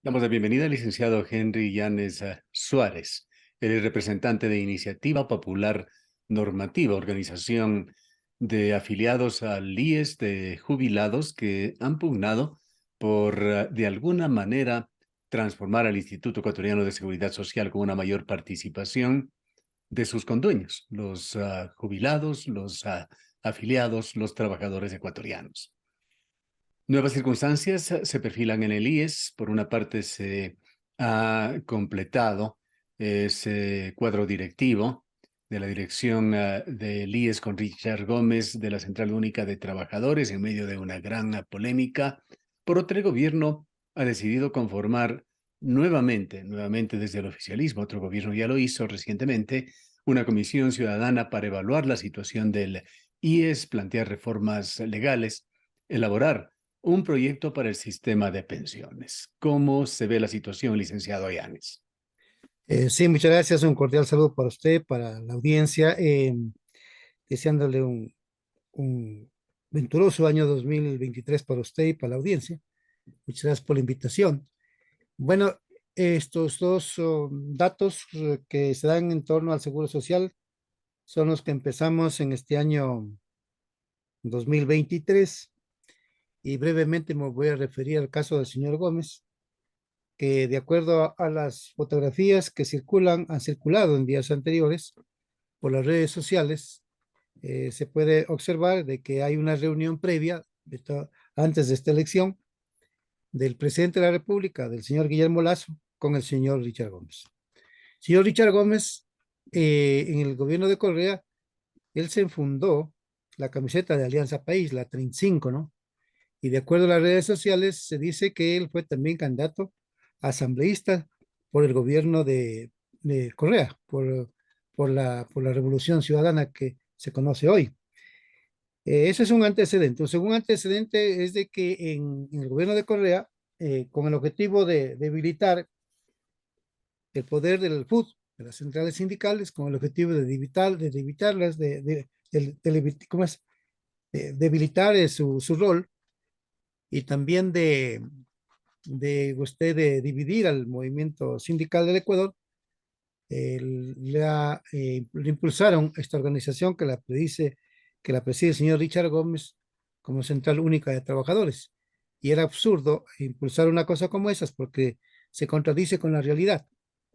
Damos la bienvenida al licenciado Henry Llanes Suárez. Él es representante de Iniciativa Popular Normativa, organización de afiliados al IES de jubilados que han pugnado por, de alguna manera, transformar al Instituto Ecuatoriano de Seguridad Social con una mayor participación de sus condueños, los jubilados, los afiliados, los trabajadores ecuatorianos. Nuevas circunstancias se perfilan en el IES. Por una parte, se ha completado ese cuadro directivo de la dirección del IES con Richard Gómez de la Central Única de Trabajadores en medio de una gran polémica. Por otro, el gobierno ha decidido conformar nuevamente desde el oficialismo, otro gobierno ya lo hizo recientemente, una comisión ciudadana para evaluar la situación del IES, plantear reformas legales, elaborar un proyecto para el sistema de pensiones. ¿Cómo se ve la situación, licenciado Llanes? Sí, muchas gracias. Un cordial saludo para usted, para la audiencia, deseándole un venturoso año 2023 para usted y para la audiencia. Muchas gracias por la invitación. Bueno, estos dos datos que se dan en torno al Seguro Social son los que empezamos en este año 2023 y brevemente me voy a referir al caso del señor Gómez, que de acuerdo a las fotografías que han circulado en días anteriores por las redes sociales, se puede observar de que hay una reunión previa antes de esta elección del presidente de la República, del señor Guillermo Lasso, con el señor Richard Gómez. Señor Richard Gómez, en el gobierno de Correa, él se fundó la camiseta de Alianza País, la 35, ¿no? Y de acuerdo a las redes sociales, se dice que él fue también candidato asambleísta por el gobierno de Correa, por la revolución ciudadana que se conoce hoy. Ese es un antecedente. Un segundo antecedente es de que en el gobierno de Correa, con el objetivo de debilitar el poder del FUD, de las centrales sindicales, con el objetivo de debilitarlas, ¿cómo es? Debilitar su rol y también de dividir al movimiento sindical del Ecuador, le impulsaron esta organización que la preside el señor Richard Gómez como Central Única de Trabajadores. Y era absurdo impulsar una cosa como esas porque se contradice con la realidad.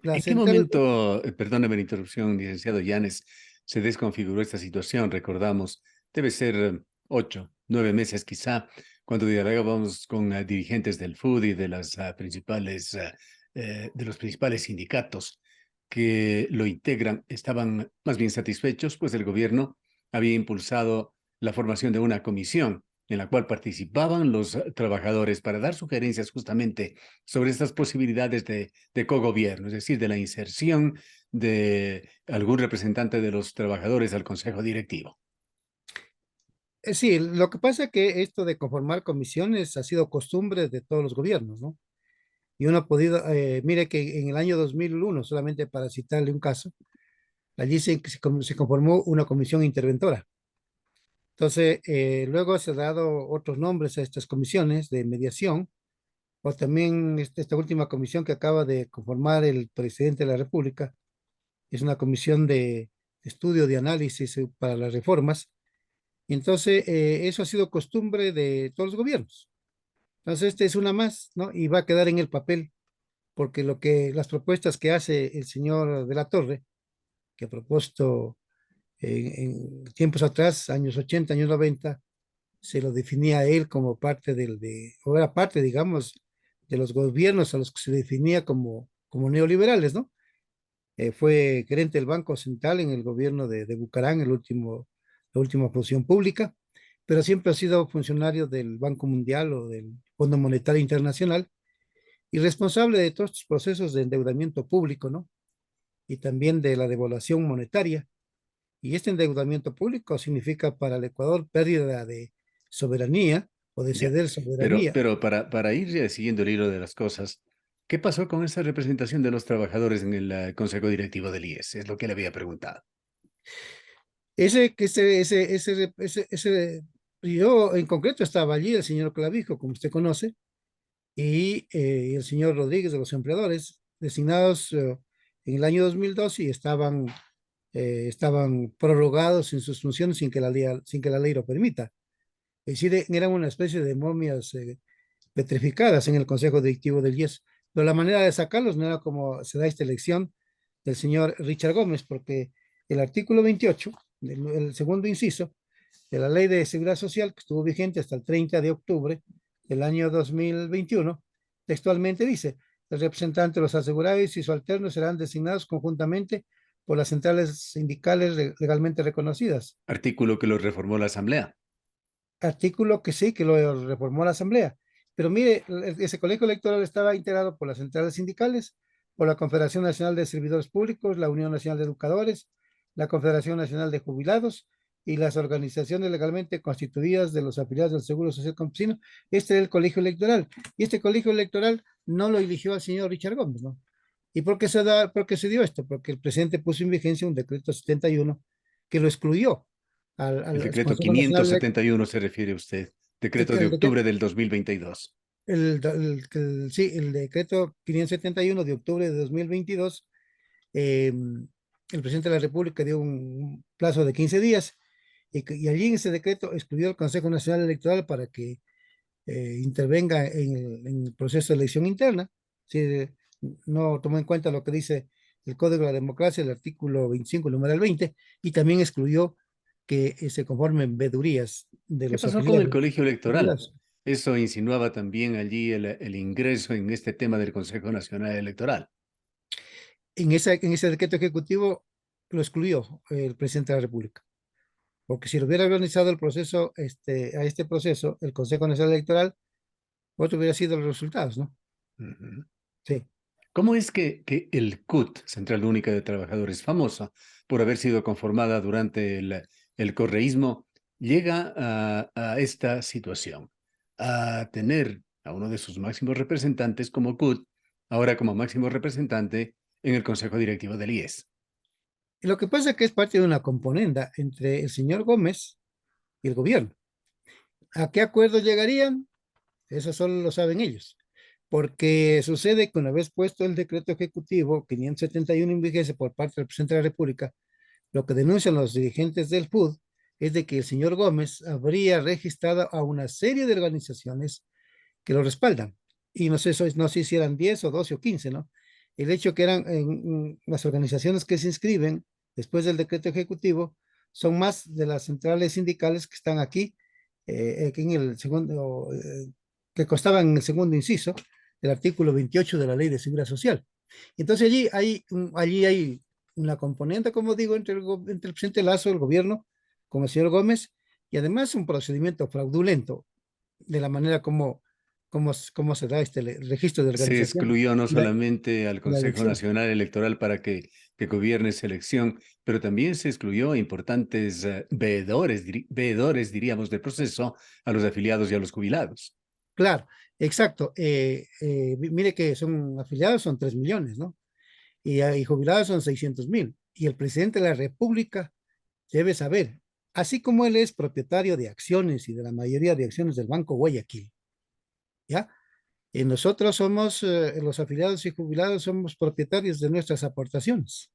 La ¿En qué central, momento, perdóname la interrupción, licenciado Llanes, se desconfiguró esta situación? Recordamos, debe ser 8, 9 meses quizá, cuando dialogábamos con dirigentes del FUD y de las principales, de los principales sindicatos que lo integran, estaban más bien satisfechos, pues el gobierno había impulsado la formación de una comisión en la cual participaban los trabajadores para dar sugerencias justamente sobre estas posibilidades de cogobierno, es decir, de la inserción de algún representante de los trabajadores al consejo directivo. sí, lo que pasa es que esto de conformar comisiones ha sido costumbre de todos los gobiernos, ¿no? Y uno ha podido, mire que en el año 2001, solamente para citarle un caso, allí se conformó una comisión interventora. Entonces, luego se han dado otros nombres a estas comisiones de mediación, o también esta última comisión que acaba de conformar el presidente de la República, es una comisión de estudio, de análisis para las reformas. Y entonces, eso ha sido costumbre de todos los gobiernos. Entonces, esta es una más, ¿no? Y va a quedar en el papel, porque las propuestas que hace el señor de la Torre, que ha propuesto en tiempos atrás, años 80, años 90, se lo definía a él como o era parte, digamos, de los gobiernos a los que se definía como neoliberales, ¿no? Fue gerente del Banco Central en el gobierno de Bucarán, la última función pública, pero siempre ha sido funcionario del Banco Mundial o del Fondo Monetario Internacional y responsable de todos estos procesos de endeudamiento público, ¿no? Y también de la devaluación monetaria. Y este endeudamiento público significa para el Ecuador pérdida de soberanía o de Ya. ceder Pero, soberanía. pero para ir siguiendo el hilo de las cosas, ¿qué pasó con esa representación de los trabajadores en el consejo directivo del IES? Es lo que le había preguntado. Yo en concreto estaba allí, el señor Clavijo, como usted conoce, y el señor Rodríguez de los empleadores, designados en el año 2002 y estaban prorrogados en sus funciones sin que la ley lo permita. Es decir, eran una especie de momias petrificadas en el Consejo Directivo del IES. Pero la manera de sacarlos no era como se da esta elección del señor Richard Gómez, porque el artículo 28, el segundo inciso de la Ley de Seguridad Social, que estuvo vigente hasta el 30 de octubre del año 2021, textualmente dice, el representante de los asegurados y su alterno serán designados conjuntamente por las centrales sindicales legalmente reconocidas. Artículo que lo reformó la Asamblea. Artículo que sí, que lo reformó la Asamblea. Pero mire, ese colegio electoral estaba integrado por las centrales sindicales, por la Confederación Nacional de Servidores Públicos, la Unión Nacional de Educadores, la Confederación Nacional de Jubilados y las organizaciones legalmente constituidas de los afiliados del Seguro Social Campesino. Este era el colegio electoral. Y este colegio electoral no lo eligió al señor Richard Gómez, ¿no? ¿Y por qué se dio esto? Porque el presidente puso en vigencia un decreto 71 que lo excluyó El al decreto Consejo Nacional 571 se refiere usted. Decreto de el decreto, octubre del 2022. sí, el decreto 571 de octubre de 2022, el presidente de la República dio un plazo de 15 días y allí en ese decreto excluyó al Consejo Nacional Electoral para que intervenga en el proceso de elección interna. Sí, no tomó en cuenta lo que dice el Código de la Democracia, el artículo 25, numeral 20, y también excluyó que se conformen vedurías de ¿Qué los pasó con el afiliados. colegio electoral? Eso insinuaba también allí el ingreso en este tema del Consejo Nacional Electoral. En ese decreto ejecutivo lo excluyó el presidente de la República, porque si lo hubiera organizado el proceso, a este proceso, el Consejo Nacional Electoral, otro hubiera sido los resultados, ¿no? Ujú. Sí. ¿Cómo es que el CUT, Central Única de Trabajadores, famosa por haber sido conformada durante el correísmo, llega a esta situación, a tener a uno de sus máximos representantes como CUT, ahora como máximo representante en el Consejo Directivo del IES? Y lo que pasa es que es parte de una componenda entre el señor Gómez y el gobierno. ¿A qué acuerdo llegarían? Eso solo lo saben ellos. Porque sucede que una vez puesto el decreto ejecutivo 571 en vigencia por parte del presidente de la República, lo que denuncian los dirigentes del FUD es de que el señor Gómez habría registrado a una serie de organizaciones que lo respaldan. Y no sé si eran 10 o 12 o 15, ¿no? El hecho que eran las organizaciones que se inscriben después del decreto ejecutivo son más de las centrales sindicales que están aquí, en el segundo, que constaban en el segundo inciso del artículo 28 de la Ley de Seguridad Social. Entonces allí hay una componente, como digo, entre el presidente Lazo, el gobierno, con el señor Gómez, y además un procedimiento fraudulento de la manera como se da el registro de Se organización excluyó no y solamente al y la Consejo elección. Nacional Electoral para que gobierne esa elección, pero también se excluyó a importantes veedores, diríamos, del proceso, a los afiliados y a los jubilados. Claro, exacto. Mire que son afiliados, son 3 millones, ¿no? Y jubilados son 600,000. Y el presidente de la República debe saber, así como él es propietario de acciones y de la mayoría de acciones del Banco Guayaquil, ¿ya? Y nosotros somos, los afiliados y jubilados, somos propietarios de nuestras aportaciones.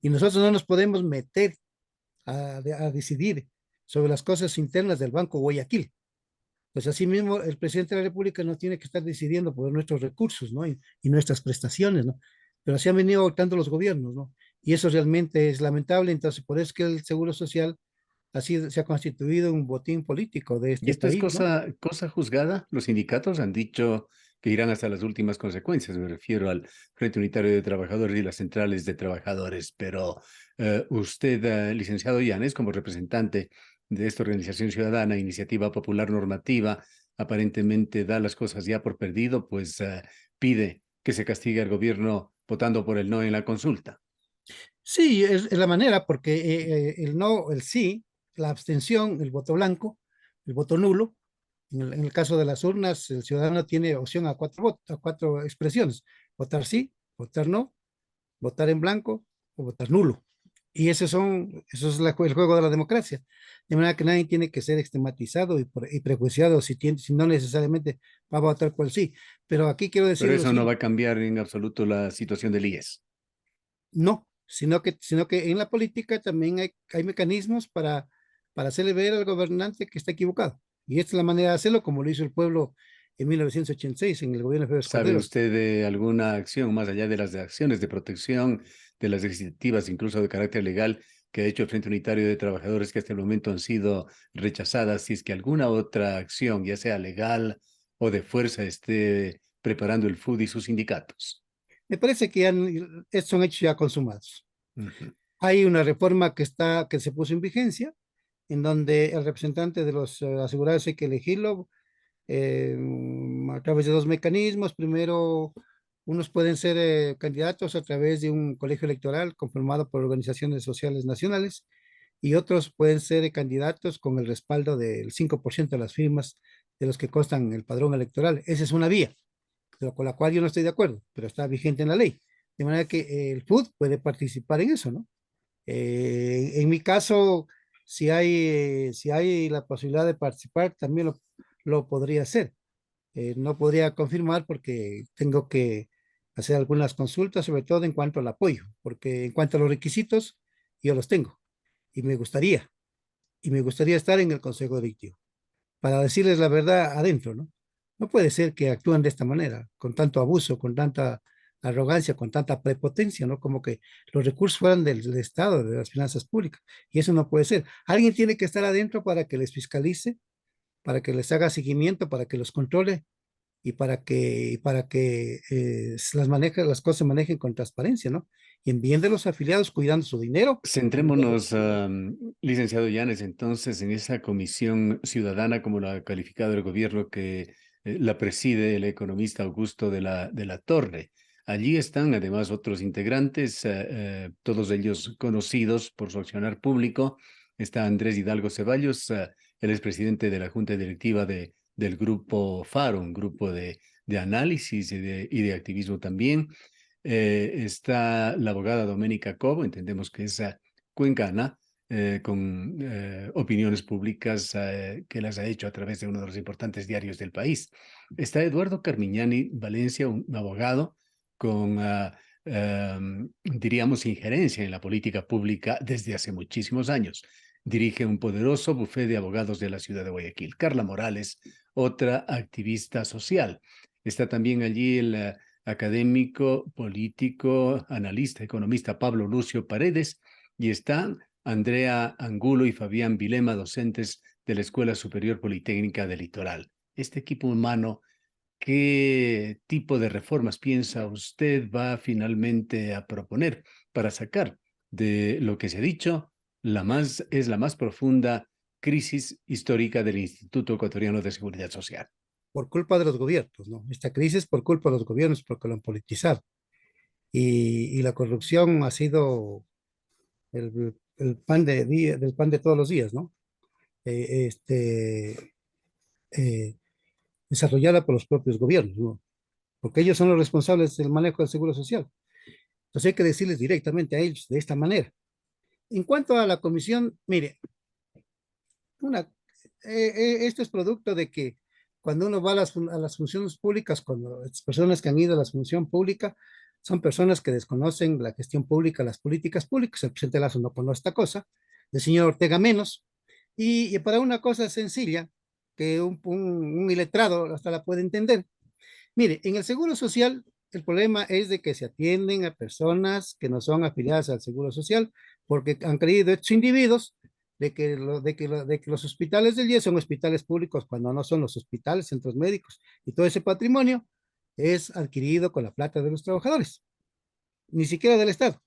Y nosotros no nos podemos meter a decidir sobre las cosas internas del Banco Guayaquil. Pues asimismo, el presidente de la República no tiene que estar decidiendo por nuestros recursos, ¿no? Y nuestras prestaciones, ¿no? Pero así han venido optando los gobiernos, ¿no? Y eso realmente es lamentable, entonces por eso es que el Seguro Social así se ha constituido un botín político de Y este esto es país, ¿no? cosa juzgada. Los sindicatos han dicho que irán hasta las últimas consecuencias. Me refiero al Frente Unitario de Trabajadores y las centrales de trabajadores. Pero usted, licenciado Llanes, como representante de esta organización ciudadana, Iniciativa Popular Normativa, aparentemente da las cosas ya por perdido, pues pide que se castigue al gobierno votando por el no en la consulta. Sí, es la manera, porque el no, el sí, la abstención, el voto blanco, el voto nulo, en el caso de las urnas, el ciudadano tiene opción a a cuatro expresiones: votar sí, votar no, votar en blanco o votar nulo. Y eso es el juego de la democracia. De manera que nadie tiene que ser estigmatizado y prejuiciado si no necesariamente va a votar cual sí. Pero aquí quiero Pero decir lo eso no va siguiente, a cambiar en absoluto la situación del IES. no, sino que en la política también hay mecanismos para hacerle ver al gobernante que está equivocado. Y esta es la manera de hacerlo, como lo hizo el pueblo en 1986 en el gobierno de Félix ¿Sabe Cordero. usted de alguna acción, más allá de las de acciones de protección, de las legislativas, incluso de carácter legal, que ha hecho el Frente Unitario de Trabajadores que hasta el momento han sido rechazadas? Si es que alguna otra acción, ya sea legal o de fuerza, esté preparando el FUD y sus sindicatos. Me parece que son hechos ya consumados. Ujú. Hay una reforma que se puso en vigencia, en donde el representante de los asegurados hay que elegirlo eh, a través de dos mecanismos. Primero, unos pueden ser candidatos a través de un colegio electoral conformado por organizaciones sociales nacionales y otros pueden ser candidatos con el respaldo del 5% de las firmas de los que constan el padrón electoral. Esa es una vía, pero con la cual yo no estoy de acuerdo, pero está vigente en la ley. De manera que el FUD puede participar en eso, ¿no? En mi caso, si hay la posibilidad de participar, también lo podría hacer. No podría confirmar porque tengo que hacer algunas consultas, sobre todo en cuanto al apoyo, porque en cuanto a los requisitos, yo los tengo y me gustaría estar en el Consejo Directivo para decirles la verdad adentro, ¿no? No puede ser que actúen de esta manera, con tanto abuso, con tanta arrogancia, con tanta prepotencia, ¿no? Como que los recursos fueran del Estado, de las finanzas públicas. Y eso no puede ser. Alguien tiene que estar adentro para que les fiscalice, para que les haga seguimiento, para que los controle y para que las cosas se manejen con transparencia, ¿no? Y en bien de los afiliados, cuidando su dinero. Centrémonos, licenciado Llanes, entonces, en esa comisión ciudadana, como lo ha calificado el gobierno, que la preside el economista Augusto de la Torre. Allí están además otros integrantes, todos ellos conocidos por su accionar público. Está Andrés Hidalgo Ceballos, él es presidente de la Junta Directiva del Grupo FARO, un grupo de análisis y de activismo también. Está la abogada Doménica Cobo, entendemos que es cuencana, con opiniones públicas que las ha hecho a través de uno de los importantes diarios del país. Está Eduardo Carmiñani Valencia, un abogado con, diríamos, injerencia en la política pública desde hace muchísimos años. Dirige un poderoso bufete de abogados de la ciudad de Guayaquil. Carla Morales, otra activista social. Está también allí el académico, político, analista, economista Pablo Lucio Paredes, y están Andrea Angulo y Fabián Vilema, docentes de la Escuela Superior Politécnica del Litoral. Este equipo humano, ¿qué tipo de reformas piensa usted va finalmente a proponer para sacar de lo que se ha dicho, es la más profunda crisis histórica del Instituto Ecuatoriano de Seguridad Social? Por culpa de los gobiernos, ¿no? Esta crisis por culpa de los gobiernos porque lo han politizado. Y la corrupción ha sido el del pan de todos los días, ¿no? Eh, este, eh, Desarrollada por los propios gobiernos, ¿no? Porque ellos son los responsables del manejo del seguro social. Entonces hay que decirles directamente a ellos de esta manera. En cuanto a la comisión, mire, una, esto es producto de que cuando uno va a las funciones públicas, cuando las personas que han ido a la función pública son personas que desconocen la gestión pública, las políticas públicas. El presidente Lazo no conoce esta cosa, el señor Ortega menos. Y para una cosa sencilla, que un iletrado hasta la puede entender. Mire, en el Seguro Social, el problema es de que se atienden a personas que no son afiliadas al Seguro Social, porque han creído estos individuos de que los hospitales del IES son hospitales públicos cuando no son los hospitales, centros médicos, y todo ese patrimonio es adquirido con la plata de los trabajadores, ni siquiera del Estado.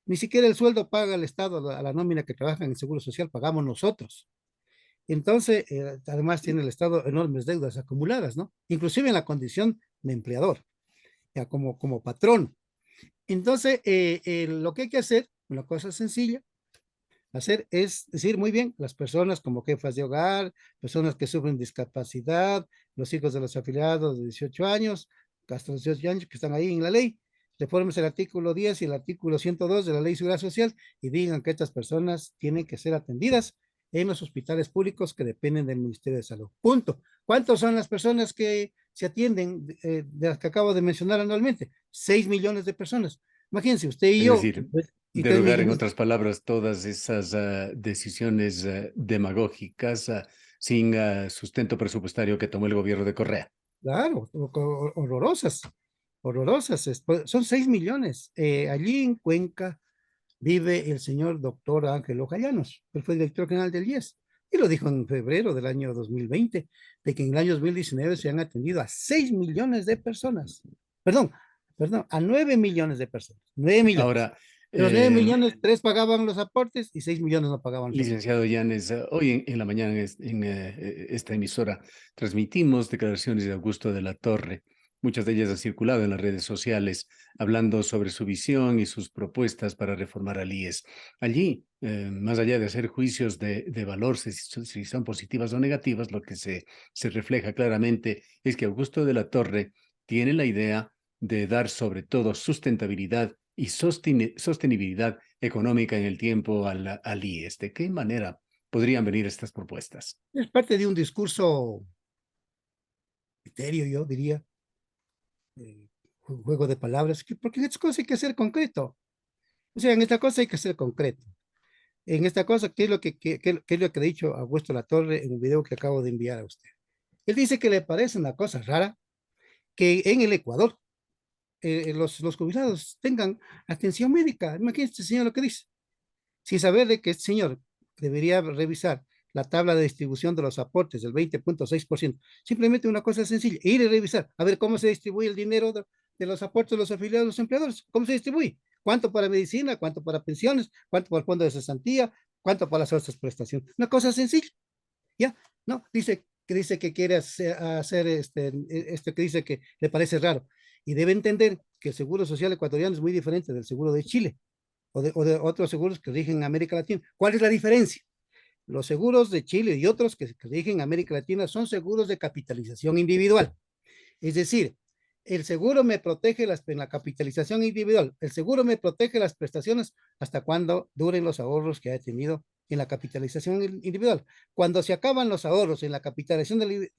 Ni siquiera el sueldo paga el Estado a la nómina que trabaja en el Seguro Social, pagamos nosotros. Entonces, además tiene el Estado enormes deudas acumuladas, ¿no? Inclusive en la condición de empleador, ya como patrón. Entonces, lo que hay que hacer, una cosa sencilla, hacer es decir, muy bien, las personas como jefas de hogar, personas que sufren discapacidad, los hijos de los afiliados de 18 años, hasta los 18 años que están ahí en la ley, reformes el artículo 10 y el artículo 102 de la Ley de Seguridad Social y digan que estas personas tienen que ser atendidas en los hospitales públicos que dependen del Ministerio de Salud. Punto. ¿Cuántas son las personas que se atienden de las que acabo de mencionar anualmente? 6 millones de personas. Imagínense, usted y Es yo, decir, y 3 derogar, en millones. otras palabras, todas esas decisiones demagógicas sin sustento presupuestario que tomó el gobierno de Correa. Claro, horrorosas, horrorosas. Son 6 millones. Allí en Cuenca vive el señor doctor Ángel Llanos, él fue director general del IES, y lo dijo en febrero del año 2020, de que en el año 2019 se han atendido a 6 millones de personas. Perdón, perdón, a 9 millones de personas, 9 millones. Ahora, De los 9 eh, millones, 3 pagaban los aportes y 6 millones no pagaban los aportes. licenciado Llanes, hoy en la mañana en esta emisora transmitimos declaraciones de Augusto de la Torre. Muchas de ellas han circulado en las redes sociales, hablando sobre su visión y sus propuestas para reformar al IES. Allí, más allá de hacer juicios de valor, si son positivas o negativas, lo que se refleja claramente es que Augusto de la Torre tiene la idea de dar sobre todo sustentabilidad y sostenibilidad económica en el tiempo al IES. ¿De qué manera podrían venir estas propuestas? Es parte de un discurso etéreo, yo diría, juego de palabras, porque en estas cosas hay que ser concreto. O sea, en esta cosa hay que ser concreto. En esta cosa, ¿qué es lo qué es lo que ha dicho Augusto Latorre en un video que acabo de enviar a usted? Él dice que le parece una cosa rara que en el Ecuador los jubilados tengan atención médica. Imagínese, señor, lo que dice. Sin saber de que este señor debería revisar la tabla de distribución de los aportes del 20.6%. Simplemente una cosa sencilla, ir y revisar, a ver cómo se distribuye el dinero de los aportes de los afiliados de los empleadores, cómo se distribuye, cuánto para medicina, cuánto para pensiones, cuánto para el fondo de cesantía, cuánto para las otras prestaciones. Una cosa sencilla, ¿ya? No, dice que quiere hacer esto que dice que le parece raro. Y debe entender que el Seguro Social ecuatoriano es muy diferente del Seguro de Chile o de otros seguros que rigen en América Latina. ¿Cuál es la diferencia? Los seguros de Chile y otros que rigen en América Latina son seguros de capitalización individual. Es decir, el seguro me protege en la capitalización individual. El seguro me protege las prestaciones hasta cuando duren los ahorros que ha tenido en la capitalización individual. Cuando se acaban los ahorros en la capitalización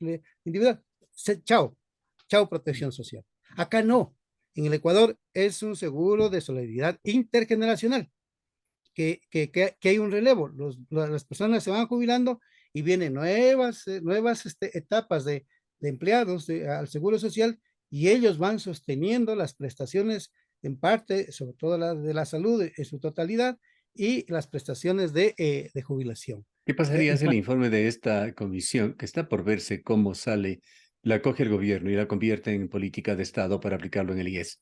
individual, chao, chao protección social. Acá no. En el Ecuador es un seguro de solidaridad intergeneracional que hay un relevo. Las personas se van jubilando y vienen nuevas etapas de empleados al Seguro Social y ellos van sosteniendo las prestaciones en parte, sobre todo la de la salud en su totalidad y las prestaciones de jubilación. ¿Qué pasaría si el informe de esta comisión, que está por verse cómo sale, la coge el gobierno y la convierte en política de Estado para aplicarlo en el IES?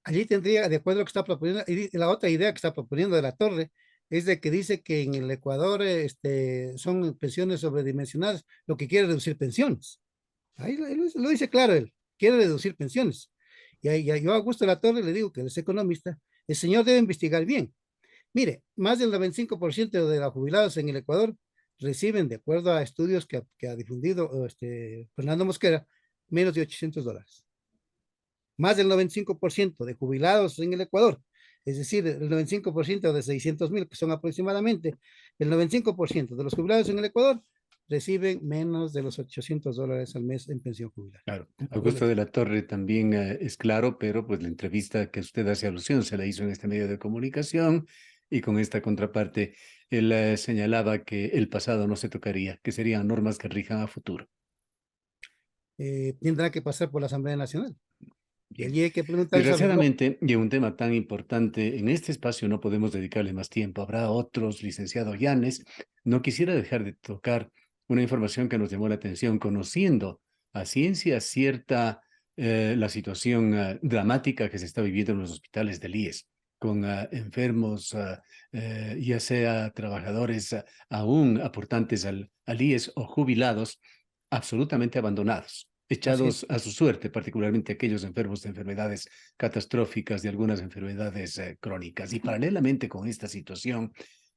Allí tendría, de acuerdo a lo que está proponiendo, y la otra idea que está proponiendo de la Torre, es de que dice que en el Ecuador son pensiones sobredimensionadas, lo que quiere reducir pensiones. Ahí lo dice claro él, quiere reducir pensiones. Yo a Augusto Latorre le digo que él es economista, el señor debe investigar bien. Mire, más del 95% de los jubilados en el Ecuador reciben, de acuerdo a estudios que ha difundido Fernando Mosquera, menos de $800. Más del 95% de jubilados en el Ecuador, es decir, el 95% de 600,000, que son aproximadamente, el 95% de los jubilados en el Ecuador reciben menos de los $800 al mes en pensión jubilar. Claro, Augusto de la Torre también es claro, pero pues la entrevista que usted hace alusión se la hizo en este medio de comunicación y con esta contraparte él señalaba que el pasado no se tocaría, que serían normas que rijan a futuro. Tendrá que pasar por la Asamblea Nacional. Y Bien. allí hay que preguntarles a los bloques. Desgraciadamente, y un tema tan importante, en este espacio no podemos dedicarle más tiempo. Habrá otros, licenciado Llanes. No quisiera dejar de tocar una información que nos llamó la atención, conociendo a ciencia cierta la situación dramática que se está viviendo en los hospitales del IES, con enfermos, ya sea trabajadores aún aportantes al IES o jubilados, absolutamente abandonados, Así es. echados a su suerte, particularmente aquellos enfermos de enfermedades catastróficas, de algunas enfermedades crónicas. Y paralelamente con esta situación,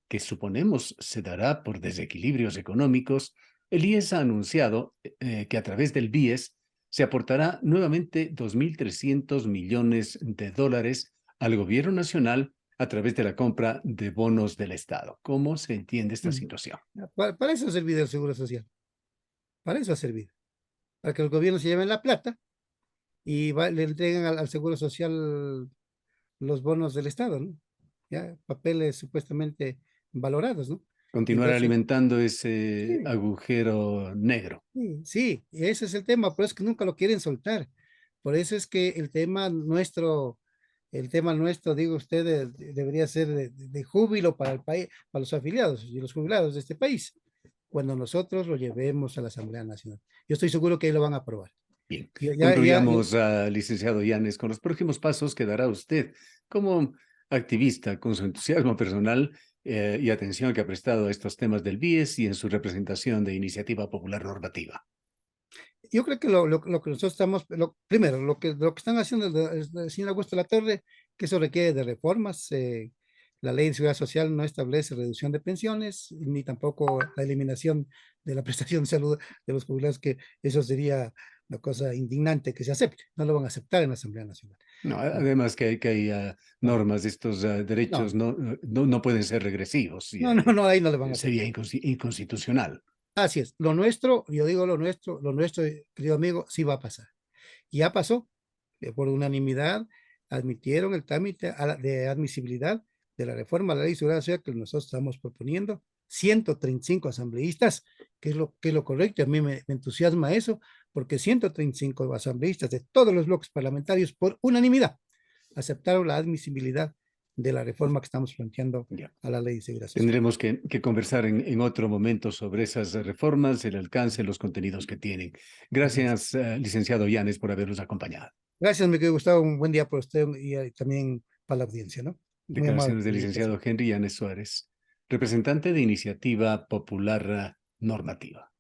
que suponemos se dará por desequilibrios económicos, el IES ha anunciado que a través del BIES se aportará nuevamente 2.300 millones de dólares al gobierno nacional a través de la compra de bonos del Estado. ¿Cómo se entiende esta Mm. situación? Para eso ha servido el Seguro Social, para eso ha servido, para que los gobiernos se lleven la plata y le entreguen al Seguro Social los bonos del Estado, ¿no? Ya, papeles supuestamente valorados, ¿no? Continuar Entonces, alimentando ese sí, agujero negro. sí, sí, ese es el tema, por eso es que nunca lo quieren soltar. Por eso es que el tema nuestro, digo usted, debería ser de júbilo para el país, para los afiliados y los jubilados de este país, cuando nosotros lo llevemos a la Asamblea Nacional. Yo estoy seguro que ahí lo van a aprobar. Bien, Ya, concluyamos, licenciado Yanes, con los próximos pasos que dará usted como activista, con su entusiasmo personal y atención que ha prestado a estos temas del BIES y en su representación de Iniciativa Popular Normativa. yo creo que lo que nosotros estamos, primero, lo que están haciendo el señor Augusto Latorre, que eso requiere de reformas. La ley de seguridad social no establece reducción de pensiones, ni tampoco la eliminación de la prestación de salud de los jubilados, que eso sería una cosa indignante que se acepte. No lo van a aceptar en la Asamblea Nacional. No, No, además que hay no, normas de estos derechos no, no pueden ser regresivos y, no, ahí no le van a sería aceptar. inconstitucional. Así es, yo digo lo nuestro, querido amigo, sí va a pasar. Ya pasó, por unanimidad admitieron el trámite de admisibilidad de la reforma a la ley de seguridad social que nosotros estamos proponiendo. 135 asambleístas, que es lo correcto, y a mí me entusiasma eso, porque 135 asambleístas de todos los bloques parlamentarios por unanimidad aceptaron la admisibilidad de la reforma que estamos planteando Ya. a la ley de seguridad social. Tendremos que conversar en otro momento sobre esas reformas, el alcance, los contenidos que tienen. Gracias, licenciado Yanes, por habernos acompañado. Gracias, mi querido Gustavo, un buen día para usted y también para la audiencia, ¿no? Muy amable Declaraciones por del la invitación. licenciado Henry Yanes Suárez, representante de Iniciativa Popular Normativa.